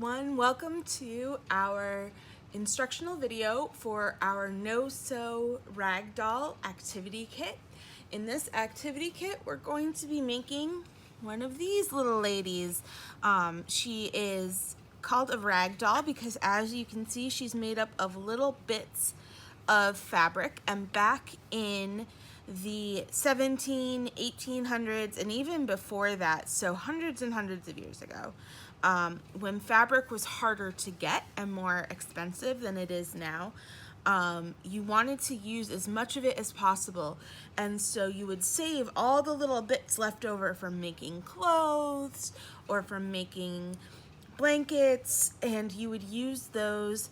everyone, welcome to our instructional video for our No-Sew Ragdoll activity kit. In this activity kit, we're going to be making one of these little ladies. She is called a ragdoll because, as you can see, she's made up of little bits of fabric, and back in the 1800s and even before that, so hundreds and hundreds of years ago, when fabric was harder to get and more expensive than it is now, you wanted to use as much of it as possible, and so you would save all the little bits left over from making clothes or from making blankets, and you would use those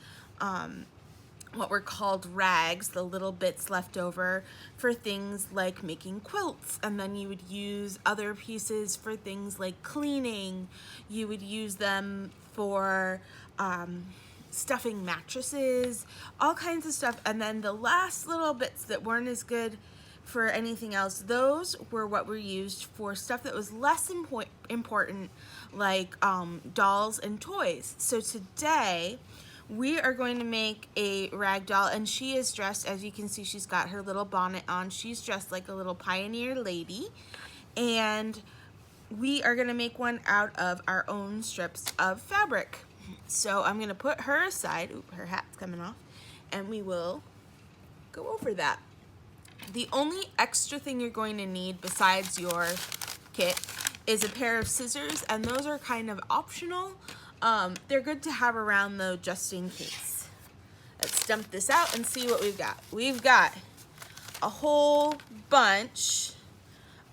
what were called rags, the little bits left over, for things like making quilts, and then you would use other pieces for things like cleaning. You would use them for stuffing mattresses, all kinds of stuff, and then the last little bits that weren't as good for anything else, those were what were used for stuff that was less important, like dolls and toys. So today, we are going to make a rag doll, and she is dressed, as you can see, she's got her little bonnet on. She's dressed like a little pioneer lady, and we are going to make one out of our own strips of fabric. So I'm going to put her aside. Oop, her hat's coming off, and we will go over that. The only extra thing you're going to need besides your kit is a pair of scissors, and those are kind of optional. They're good to have around though, just in case. Let's dump this out and see what we've got. We've got a whole bunch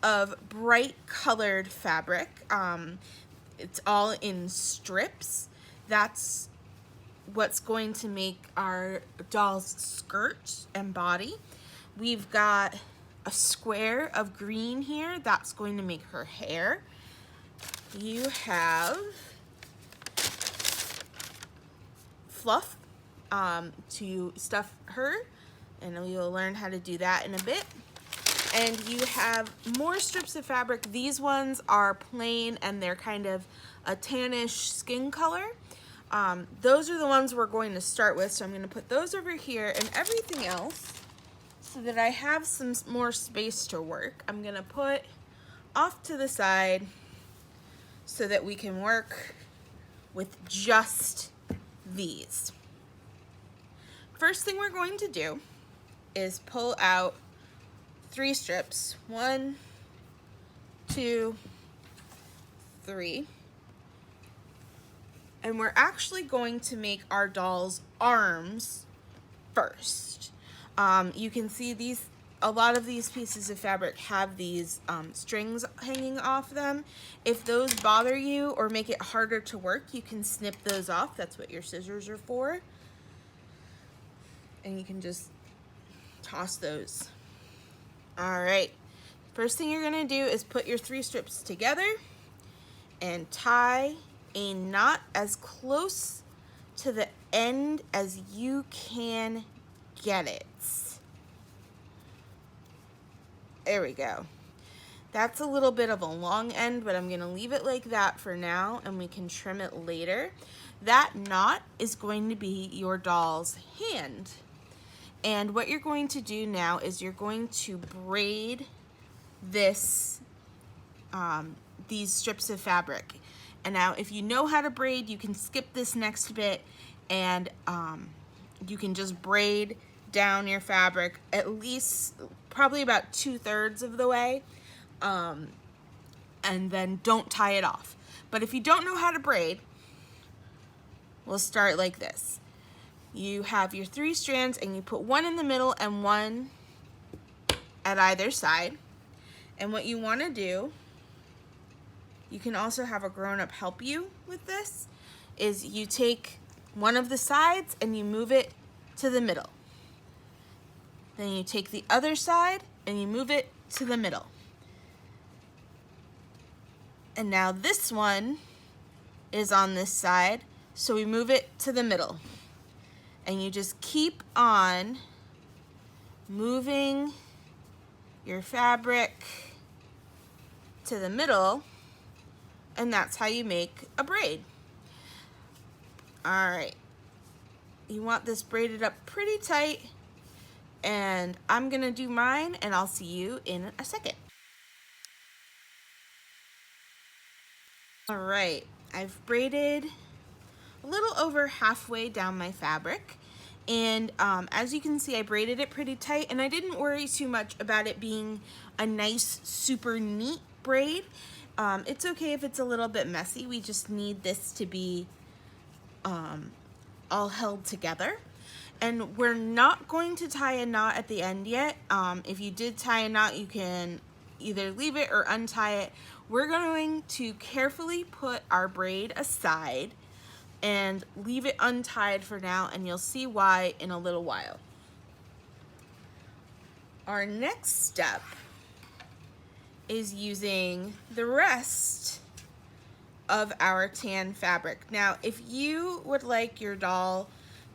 of bright colored fabric. It's all in strips. That's what's going to make our doll's skirt and body. We've got a square of green here. That's going to make her hair. You have fluff to stuff her, and we will learn how to do that in a bit. And you have more strips of fabric. These ones are plain and they're kind of a tannish skin color. Those are the ones we're going to start with, so I'm going to put those over here, and everything else, so that I have some more space to work, I'm going to put off to the side so that we can work with just these. First thing we're going to do is pull out 3 strips. 1, 2, 3. And we're actually going to make our doll's arms first. You can see these, a lot of these pieces of fabric have these strings hanging off them. If those bother you or make it harder to work, you can snip those off. That's what your scissors are for. And you can just toss those. All right, first thing you're gonna do is put your 3 strips together and tie a knot as close to the end as you can get it. There we go. That's a little bit of a long end, but I'm gonna leave it like that for now, and we can trim it later. That knot is going to be your doll's hand. And what you're going to do now is you're going to braid this, these strips of fabric. And now, if you know how to braid, you can skip this next bit, and you can just braid down your fabric at least probably about 2/3 of the way, and then don't tie it off. But if you don't know how to braid, we'll start like this. You have your 3 strands, and you put 1 in the middle and 1 at either side. And what you want to do, you can also have a grown-up help you with this, is you take one of the sides and you move it to the middle. Then you take the other side and you move it to the middle. And now this one is on this side, so we move it to the middle. And you just keep on moving your fabric to the middle, and that's how you make a braid. All right. You want this braided up pretty tight, and I'm gonna do mine, and I'll see you in a second. All right, I've braided a little over halfway down my fabric, and as you can see, I braided it pretty tight, and I didn't worry too much about it being a nice, super neat braid. It's okay if it's a little bit messy. We just need this to be all held together. And we're not going to tie a knot at the end yet. If you did tie a knot, you can either leave it or untie it. We're going to carefully put our braid aside and leave it untied for now, and you'll see why in a little while. Our next step is using the rest of our tan fabric. Now, if you would like your doll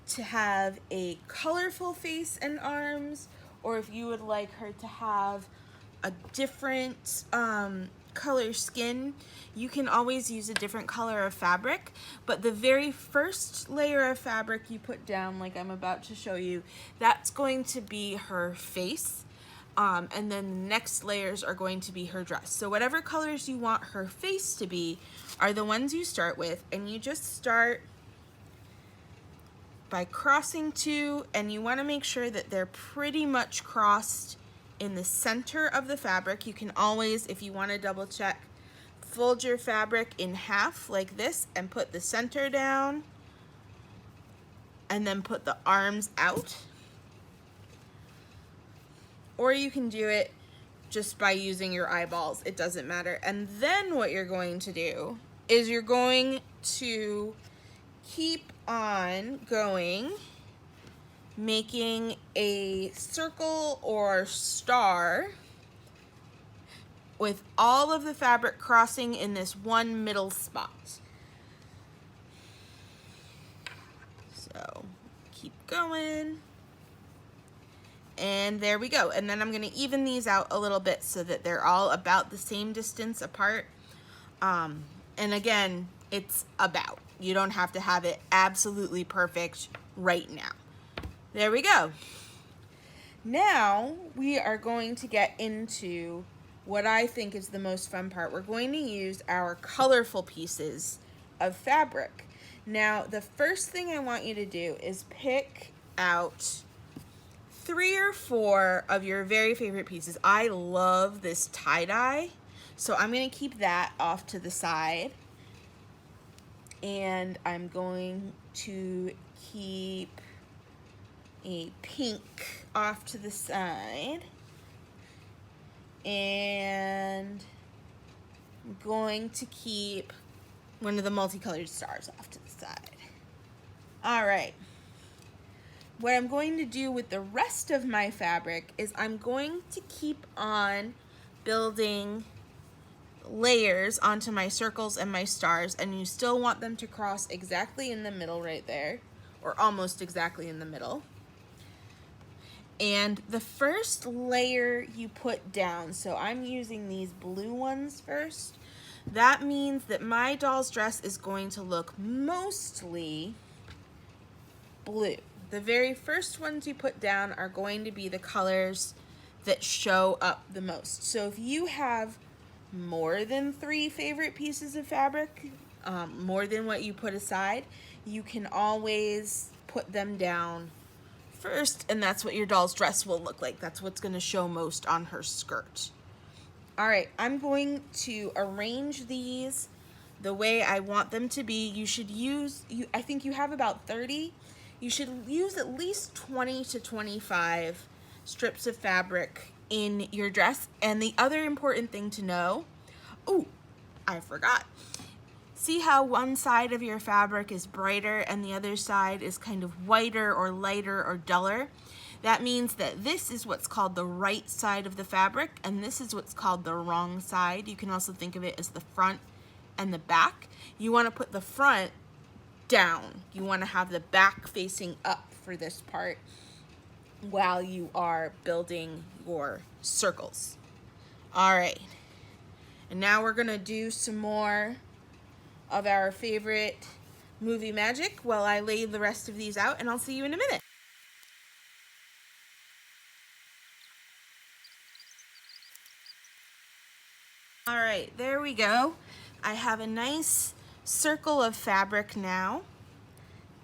to have a colorful face and arms, or if you would like her to have a different color skin, you can always use a different color of fabric. But the very first layer of fabric you put down, like I'm about to show you, that's going to be her face. And then the next layers are going to be her dress. So whatever colors you want her face to be are the ones you start with, and you just start by crossing two, and you want to make sure that they're pretty much crossed in the center of the fabric. You can always, if you want to double check, fold your fabric in half like this and put the center down, and then put the arms out. Or you can do it just by using your eyeballs. It doesn't matter. And then what you're going to do is you're going to keep on going, making a circle or star with all of the fabric crossing in this one middle spot. So keep going. And there we go. And then I'm going to even these out a little bit so that they're all about the same distance apart. And again, it's about. You don't have to have it absolutely perfect right now. There we go. Now we are going to get into what I think is the most fun part. We're going to use our colorful pieces of fabric. Now, the first thing I want you to do is pick out 3 or 4 of your very favorite pieces. I love this tie-dye, so I'm going to keep that off to the side. And I'm going to keep a pink off to the side. And I'm going to keep one of the multicolored stars off to the side. All right. What I'm going to do with the rest of my fabric is I'm going to keep on building layers onto my circles and my stars, and you still want them to cross exactly in the middle right there, or almost exactly in the middle. And the first layer you put down, so I'm using these blue ones first, that means that my doll's dress is going to look mostly blue. The very first ones you put down are going to be the colors that show up the most. So if you have more than 3 favorite pieces of fabric, more than what you put aside, you can always put them down first, and that's what your doll's dress will look like. That's what's going to show most on her skirt. All right, I'm going to arrange these the way I want them to be. You should use, I think you have about 30. You should use at least 20 to 25 strips of fabric in your dress. And the other important thing to know, oh, I forgot. See how one side of your fabric is brighter and the other side is kind of whiter or lighter or duller? That means that this is what's called the right side of the fabric, and this is what's called the wrong side. You can also think of it as the front and the back. You want to put the front down. You want to have the back facing up for this part while you are building your circles. All right, and now we're going to do some more of our favorite movie magic while I lay the rest of these out, and I'll see you in a minute. All right, there we go. I have a nice circle of fabric now.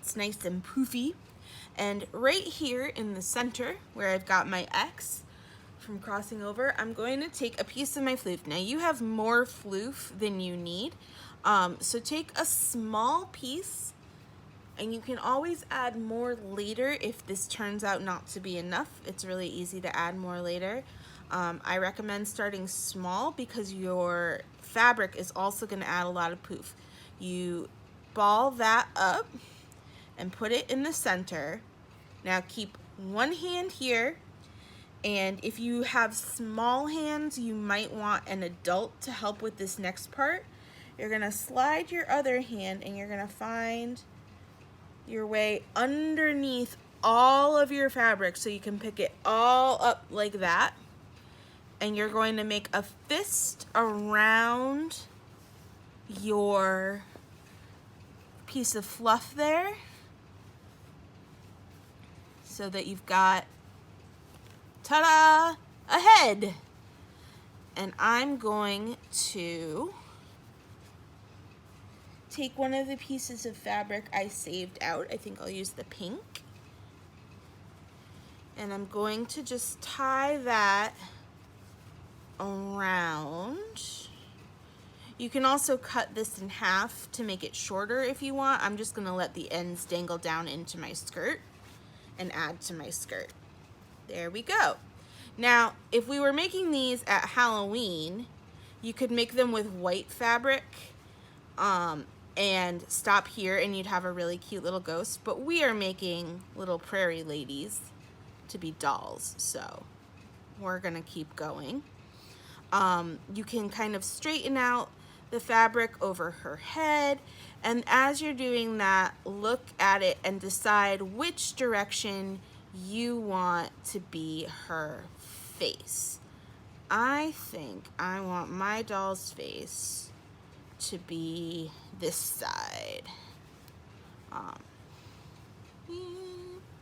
It's nice and poofy. And right here in the center, where I've got my X from crossing over, I'm going to take a piece of my floof. Now you have more floof than you need, so take a small piece, and you can always add more later if this turns out not to be enough. It's really easy to add more later. I recommend starting small because your fabric is also going to add a lot of poof. You ball that up and put it in the center. Now keep one hand here, and if you have small hands, you might want an adult to help with this next part. You're going to slide your other hand and you're going to find your way underneath all of your fabric so you can pick it all up like that. And you're going to make a fist around your piece of fluff there so that you've got, ta-da, a head. And I'm going to take one of the pieces of fabric I saved out. I think I'll use the pink. And I'm going to just tie that around. You can also cut this in half to make it shorter if you want. I'm just gonna let the ends dangle down into my skirt and add to my skirt. There we go. Now, if we were making these at Halloween, you could make them with white fabric and stop here and you'd have a really cute little ghost, but we are making little prairie ladies to be dolls, so we're gonna keep going. You can kind of straighten out the fabric over her head, and as you're doing that, look at it and decide which direction you want to be her face. I think I want my doll's face to be this side.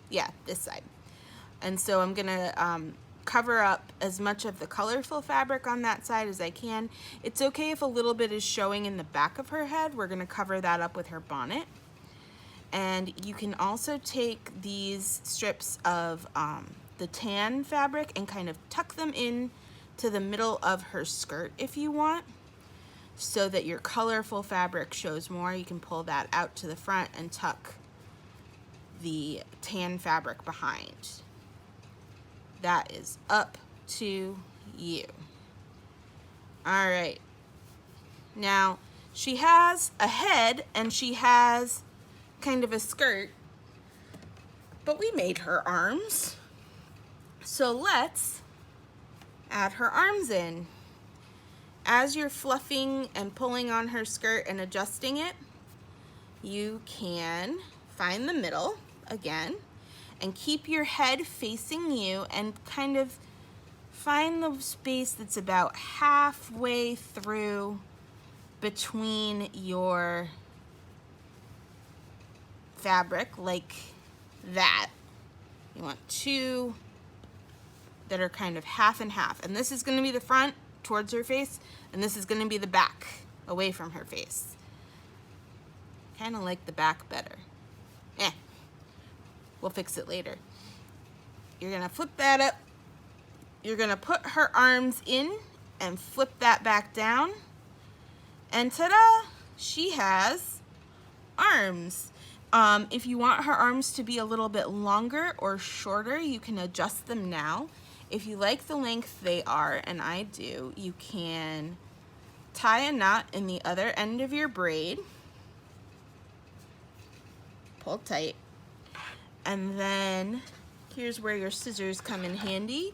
Yeah, this side. And so I'm gonna cover up as much of the colorful fabric on that side as I can. It's okay if a little bit is showing in the back of her head. We're gonna cover that up with her bonnet. And you can also take these strips of the tan fabric and kind of tuck them in to the middle of her skirt if you want, so that your colorful fabric shows more. You can pull that out to the front and tuck the tan fabric behind. That is up to you. All right. Now, she has a head and she has kind of a skirt, but we made her arms. So let's add her arms in. As you're fluffing and pulling on her skirt and adjusting it, you can find the middle again and keep your head facing you and kind of find the space that's about halfway through between your fabric, like that. You want two that are kind of half and half. And this is going to be the front towards her face, and this is going to be the back away from her face. Kind of like the back better. We'll fix it later. You're gonna flip that up. You're gonna put her arms in and flip that back down. And ta-da! She has arms. If you want her arms to be a little bit longer or shorter, you can adjust them now. If you like the length they are, and I do, you can tie a knot in the other end of your braid. Pull tight. And then here's where your scissors come in handy.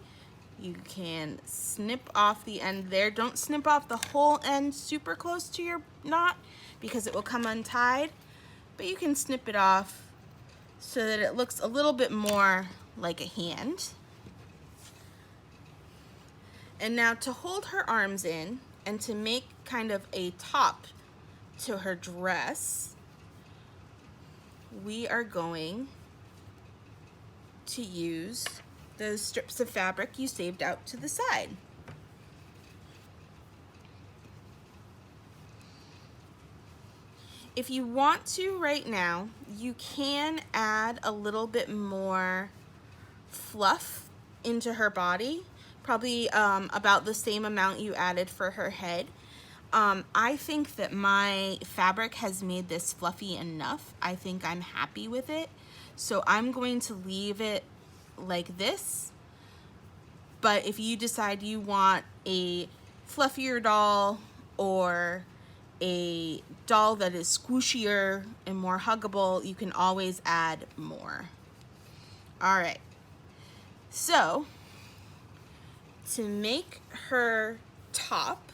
You can snip off the end there. Don't snip off the whole end super close to your knot because it will come untied, but you can snip it off so that it looks a little bit more like a hand. And now to hold her arms in and to make kind of a top to her dress, we are going to use those strips of fabric you saved out to the side. If you want to right now, you can add a little bit more fluff into her body, probably about the same amount you added for her head. I think that my fabric has made this fluffy enough. I think I'm happy with it. So I'm going to leave it like this. But if you decide you want a fluffier doll or a doll that is squishier and more huggable, you can always add more. All right. So to make her top,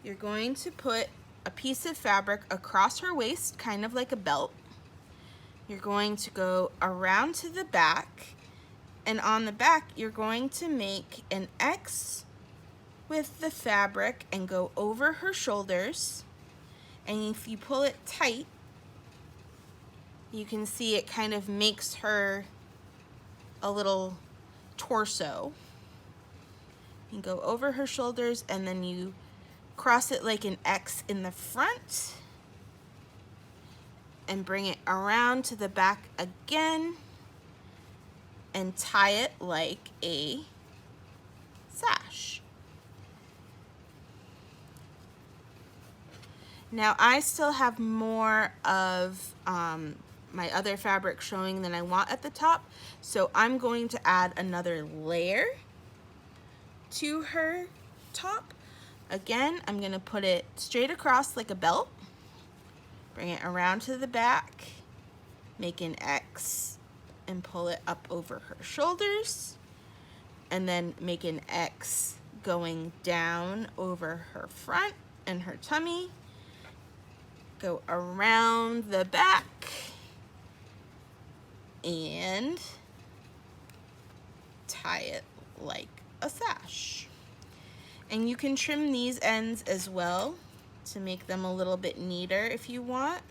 you're going to put a piece of fabric across her waist, kind of like a belt. You're going to go around to the back, and on the back you're going to make an X with the fabric and go over her shoulders. And if you pull it tight, you can see it kind of makes her a little torso. You go over her shoulders and then you cross it like an X in the front and bring it around to the back again and tie it like a sash. Now I still have more of my other fabric showing than I want at the top, so I'm going to add another layer to her top. Again, I'm going to put it straight across like a belt, bring it around to the back, make an X and pull it up over her shoulders, and then make an X going down over her front and her tummy. Go around the back and tie it like a sash. And you can trim these ends as well to make them a little bit neater if you want.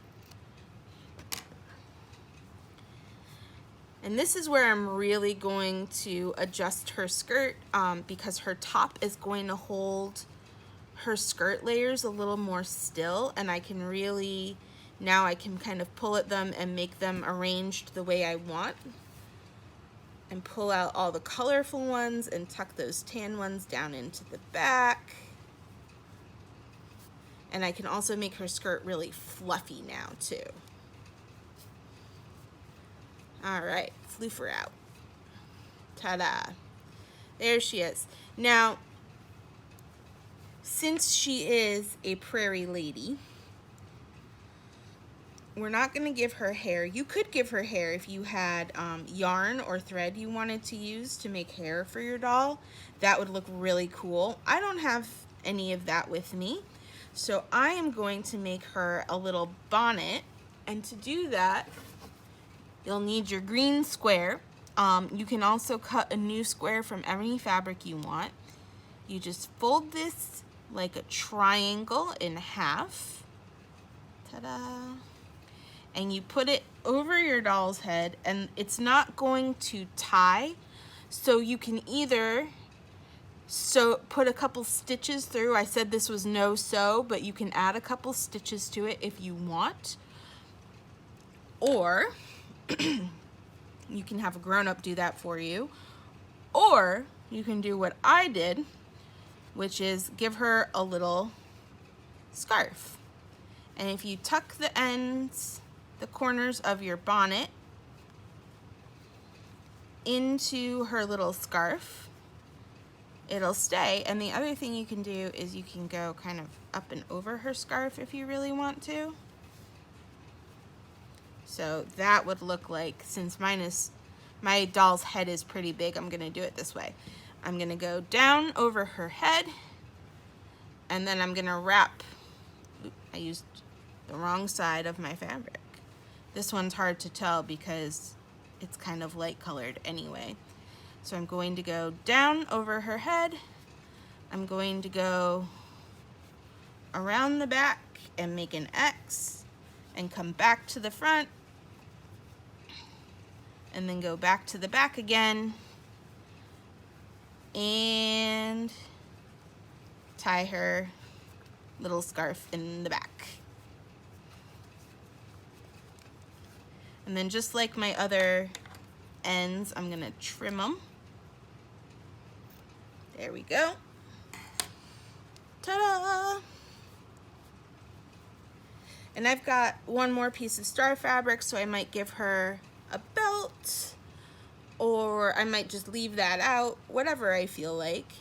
And this is where I'm really going to adjust her skirt because her top is going to hold her skirt layers a little more still, and I can really, now I can kind of pull at them and make them arranged the way I want, and pull out all the colorful ones and tuck those tan ones down into the back. And I can also make her skirt really fluffy now too. All right, floof her out. Ta-da. There she is. Now, since she is a prairie lady, we're not going to give her hair. You could give her hair if you had yarn or thread you wanted to use to make hair for your doll. That would look really cool. I don't have any of that with me, so I am going to make her a little bonnet. And to do that, you'll need your green square. You can also cut a new square from any fabric you want. You just fold this like a triangle in half. Ta-da! And you put it over your doll's head, and it's not going to tie, so you can either put a couple stitches through. I said this was no sew, but you can add a couple stitches to it if you want, or you can have a grown-up do that for you, or you can do what I did, which is give her a little scarf. And if you tuck the ends, the corners of your bonnet into her little scarf, it'll stay. And the other thing you can do is you can go kind of up and over her scarf if you really want to. So that would look like, since my doll's head is pretty big, I'm gonna do it this way. I'm gonna go down over her head, and then I'm gonna wrap, I used the wrong side of my fabric. This one's hard to tell because it's kind of light colored anyway. So I'm going to go down over her head, I'm going to go around the back and make an X, and come back to the front, and then go back to the back again, and tie her little scarf in the back. And then just like my other ends, I'm gonna trim them. There we go. Ta-da! And I've got one more piece of star fabric, so I might give her a belt, or I might just leave that out, whatever I feel like.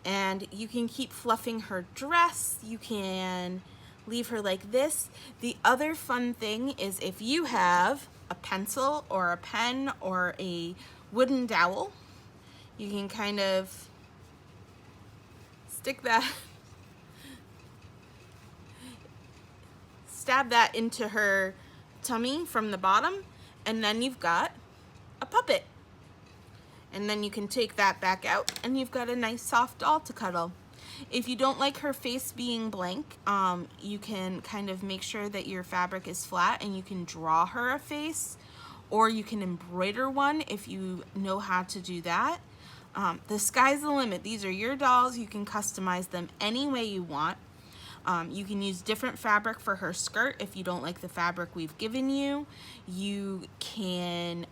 And you can keep fluffing her dress. You can leave her like this. The other fun thing is if you have a pencil or a pen or a wooden dowel, you can kind of stick that, stab that into her tummy from the bottom, and then you've got a puppet. And then you can take that back out and you've got a nice soft doll to cuddle. If you don't like her face being blank, you can kind of make sure that your fabric is flat and you can draw her a face, or you can embroider one if you know how to do that. The sky's the limit. These are your dolls. You can customize them any way you want. You can use different fabric for her skirt if you don't like the fabric we've given you. You can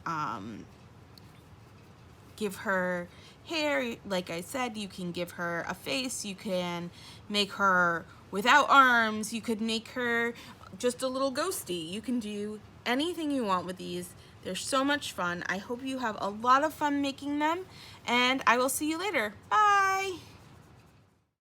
give her hair, like I said. You can give her a face. You can make her without arms. You could make her just a little ghosty. You can do anything you want with these. They're so much fun. I hope you have a lot of fun making them, and I will see you later. Bye!